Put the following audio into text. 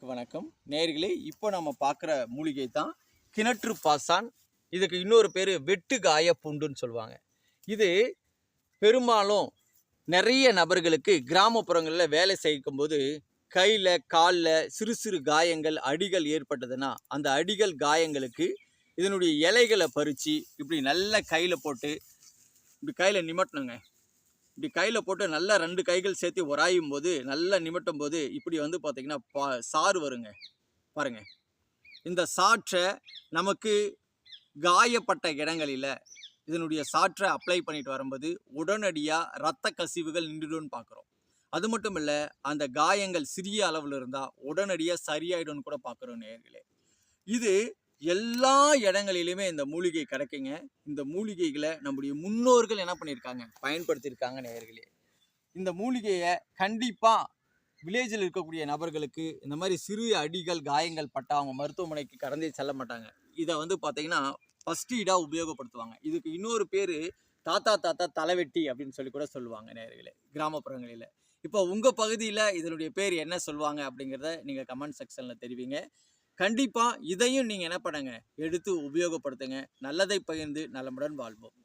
வணக்கம் நேயர்களே, இப்போ நம்ம பார்க்குற மூலிகை தான் கிணற்று பாசான். இதுக்கு இன்னொரு பேர் வெட்டு காய புண்டுன்னு சொல்லுவாங்க. இது பெரும்பாலும் நிறைய நபர்களுக்கு கிராமப்புறங்களில் வேலை செய்யும்போது கையில் காலில் சிறு சிறு காயங்கள் அடிகள் ஏற்பட்டதுன்னா அந்த அடிகள் காயங்களுக்கு இதனுடைய இலைகளை பறித்து இப்படி நல்ல கையில் போட்டு இப்படி கையில் நிமட்டணுங்க. இப்படி கையில் போட்டு நல்லா 2 கைகள் சேர்த்து உராயும் போது நல்லா நிமிட்டும் போது இப்படி வந்து பார்த்திங்கன்னா சாறு வருங்க. பாருங்கள், இந்த சாற்றை நமக்கு காயப்பட்ட இடங்களில் இதனுடைய சாற்றை அப்ளை பண்ணிட்டு வரும்போது உடனடியாக இரத்த கசிவுகள் நின்றுடும்னு பார்க்குறோம். அது மட்டும் இல்லை, அந்த காயங்கள் சிறிய அளவில் இருந்தால் உடனடியாக சரியாயிடும்னு கூட பார்க்குறோம் நேயர்களே. இது எல்லா இடங்களிலுமே இந்த மூலிகை கிடைக்குங்க. இந்த மூலிகைகளை நம்முடைய முன்னோர்கள் என்ன பண்ணியிருக்காங்க, பயன்படுத்தியிருக்காங்க நேயர்களே. இந்த மூலிகையை கண்டிப்பாக வில்லேஜில் இருக்கக்கூடிய நபர்களுக்கு இந்த மாதிரி சிறு அடிகள் காயங்கள் பட்டால் அவங்க மருத்துவமனைக்கு கடந்தே செல்ல மாட்டாங்க. இதை வந்து பார்த்தீங்கன்னா ஃபஸ்ட் எய்டாக உபயோகப்படுத்துவாங்க. இதுக்கு இன்னொரு பேர் தாத்தா தலைவெட்டி அப்படின்னு சொல்லி கூட சொல்லுவாங்க நேயர்களே கிராமப்புறங்களில். இப்போ உங்கள் பகுதியில் இதனுடைய பேர் என்ன சொல்லுவாங்க அப்படிங்கிறத நீங்கள் கமெண்ட் செக்ஷனில் தெரிவிங்க. கண்டிப்பாக இதையும் நீங்கள் என்ன பண்ணுங்க, எடுத்து உபயோகப்படுத்துங்க. நல்லதை பகிர்ந்து நலமுடன் வாழ்வோம்.